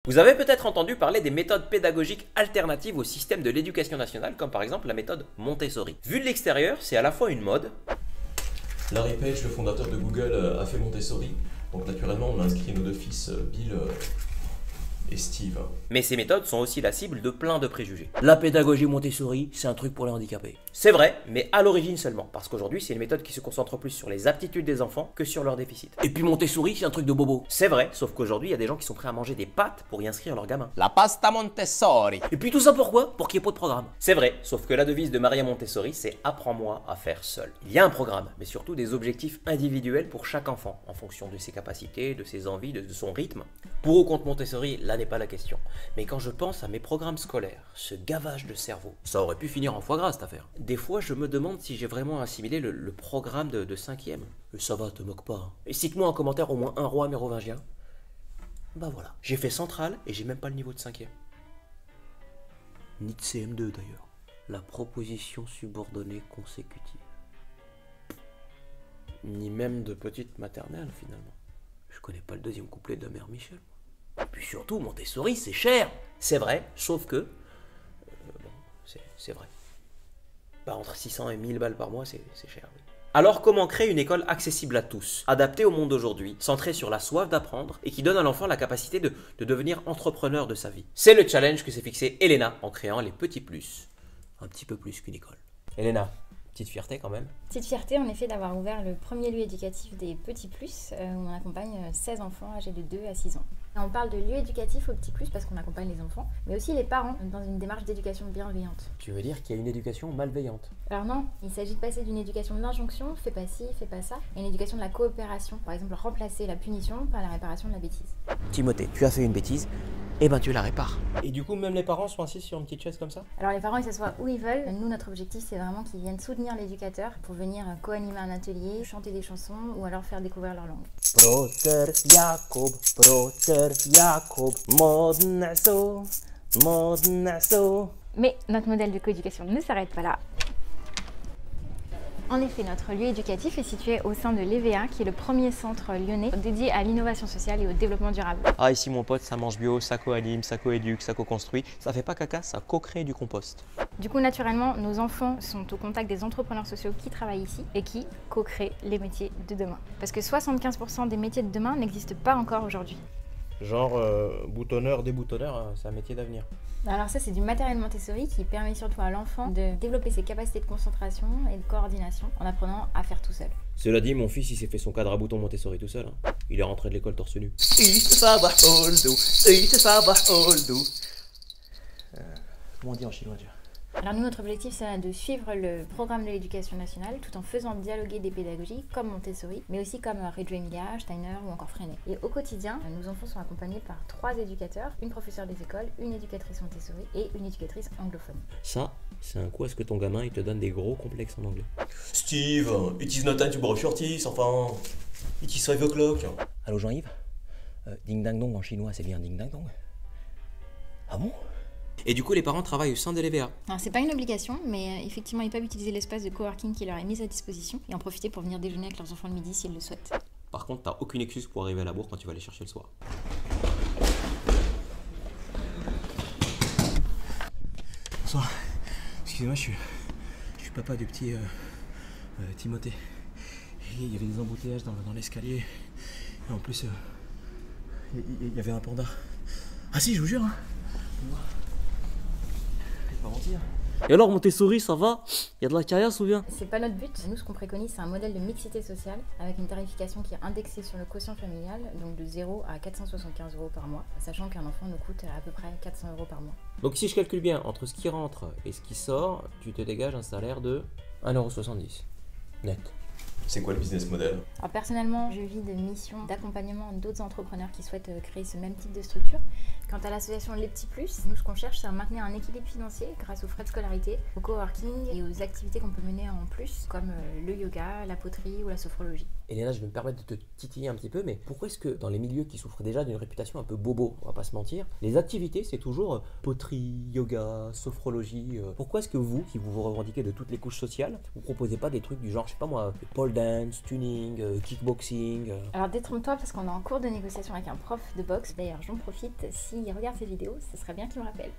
Vous avez peut-être entendu parler des méthodes pédagogiques alternatives au système de l'éducation nationale, comme par exemple la méthode Montessori. Vu de l'extérieur, c'est à la fois une mode. Larry Page, le fondateur de Google, a fait Montessori. Donc naturellement, on a inscrit nos deux fils, Bill et Steve. Mais ces méthodes sont aussi la cible de plein de préjugés. La pédagogie Montessori, c'est un truc pour les handicapés. C'est vrai, mais à l'origine seulement, parce qu'aujourd'hui c'est une méthode qui se concentre plus sur les aptitudes des enfants que sur leurs déficits. Et puis Montessori, c'est un truc de bobo. C'est vrai, sauf qu'aujourd'hui il y a des gens qui sont prêts à manger des pâtes pour y inscrire leurs gamins. La pasta Montessori. Et puis tout ça pourquoi? Pour qu'il n'y ait pas de programme. C'est vrai, sauf que la devise de Maria Montessori, c'est « Apprends-moi à faire seul ». Il y a un programme, mais surtout des objectifs individuels pour chaque enfant, en fonction de ses capacités, de ses envies, de son rythme. Pour ou contre Montessori, là n'est pas la question. Mais quand je pense à mes programmes scolaires, ce gavage de cerveau, Ça aurait pu finir en foie gras cette affaire. des fois je me demande si j'ai vraiment assimilé le programme de 5e. Et ça va, te moque pas. Et cite-moi en commentaire au moins un roi mérovingien. Bah voilà. J'ai fait centrale et j'ai même pas le niveau de 5e. Ni de CM2 d'ailleurs. La proposition subordonnée consécutive. Ni même de petite maternelle finalement. Je connais pas le deuxième couplet de la mère Michel. Et puis surtout, Montessori, c'est cher. C'est vrai, sauf que... bon, c'est vrai. Bah entre 600 et 1000 balles par mois, c'est cher, oui. Alors comment créer une école accessible à tous, adaptée au monde d'aujourd'hui, centrée sur la soif d'apprendre et qui donne à l'enfant la capacité de devenir entrepreneur de sa vie? C'est le challenge que s'est fixé Elena en créant les petits plus. Un petit peu plus qu'une école. Elena, petite fierté quand même. Petite fierté en effet d'avoir ouvert le premier lieu éducatif des Petits Plus où on accompagne 16 enfants âgés de 2 à 6 ans. Et on parle de lieu éducatif aux Petits Plus parce qu'on accompagne les enfants, mais aussi les parents dans une démarche d'éducation bienveillante. Tu veux dire qu'il y a une éducation malveillante? Alors non, il s'agit de passer d'une éducation de l'injonction, fais pas ci, fais pas ça, à une éducation de la coopération, par exemple remplacer la punition par la réparation de la bêtise. Timothée, tu as fait une bêtise, et ben tu la répares. Et du coup, même les parents sont assis sur une petite chaise comme ça? Alors les parents ils s'assoient où ils veulent, nous notre objectif c'est vraiment qu'ils viennent soutenir l'éducateur pour venir co-animer un atelier, chanter des chansons ou alors faire découvrir leur langue. Proter Jacob, modnaso. Mais notre modèle de coéducation ne s'arrête pas là. En effet, notre lieu éducatif est situé au sein de l'EVA, qui est le premier centre lyonnais dédié à l'innovation sociale et au développement durable. Ah ici mon pote, ça mange bio, ça co-anime, ça co-éduque, ça co-construit. Ça fait pas caca, ça co-crée du compost. Du coup, naturellement, nos enfants sont au contact des entrepreneurs sociaux qui travaillent ici et qui co-créent les métiers de demain. Parce que 75% des métiers de demain n'existent pas encore aujourd'hui. Genre boutonneur, déboutonneur, c'est un métier d'avenir. Alors ça, c'est du matériel Montessori qui permet surtout à l'enfant de développer ses capacités de concentration et de coordination en apprenant à faire tout seul. Cela dit, mon fils il s'est fait son cadre à boutons Montessori tout seul. Hein. Il est rentré de l'école torse nu. Comment on dit en chinois déjà? Alors nous, notre objectif, c'est de suivre le programme de l'éducation nationale tout en faisant dialoguer des pédagogies comme Montessori, mais aussi comme Reggio Emilia, Steiner ou encore Freinet. Et au quotidien, nos enfants sont accompagnés par 3 éducateurs, une professeure des écoles, une éducatrice Montessori et une éducatrice anglophone. Ça, c'est un coup à ce que ton gamin il te donne des gros complexes en anglais. Steve, it is not time to brush your teeth, enfin... It is 5 o'clock. Allô Jean-Yves, ding dang dong en chinois, c'est bien ding dang dong. Ah bon? Et du coup, les parents travaillent au sein de l'EVA. Alors c'est pas une obligation, mais effectivement ils peuvent utiliser l'espace de coworking qui leur est mis à disposition et en profiter pour venir déjeuner avec leurs enfants le midi s'ils le souhaitent. Par contre, t'as aucune excuse pour arriver à la bourre quand tu vas les chercher le soir. Bonsoir. Excusez-moi, je suis papa du petit Timothée. Et il y avait des embouteillages dans l'escalier. Et en plus, il y avait un panda. Ah si, je vous jure, hein. Je vais pas mentir. Et alors Montessori, ça va? Il y a de la caillasse ou bien? C'est pas notre but. Nous, ce qu'on préconise, c'est un modèle de mixité sociale avec une tarification qui est indexée sur le quotient familial, donc de 0 à 475 € par mois, sachant qu'un enfant nous coûte à peu près 400 € par mois. Donc si je calcule bien, entre ce qui rentre et ce qui sort, tu te dégages un salaire de 1,70 € net. C'est quoi le business model? Alors personnellement, je vis de missions d'accompagnement d'autres entrepreneurs qui souhaitent créer ce même type de structure. Quant à l'association Les Petits Plus, nous ce qu'on cherche c'est à maintenir un équilibre financier grâce aux frais de scolarité, au coworking et aux activités qu'on peut mener en plus comme le yoga, la poterie ou la sophrologie. Elena, je vais me permettre de te titiller un petit peu, mais pourquoi est-ce que dans les milieux qui souffrent déjà d'une réputation un peu bobo, on va pas se mentir, les activités c'est toujours poterie, yoga, sophrologie, pourquoi est-ce que vous, qui vous revendiquez de toutes les couches sociales, vous proposez pas des trucs du genre, je sais pas moi, pole dance, tuning, kickboxing Alors détrompe-toi parce qu'on est en cours de négociation avec un prof de boxe. D'ailleurs, j'en profite, s'il regarde ces vidéos, ce serait bien qu'il me rappelle.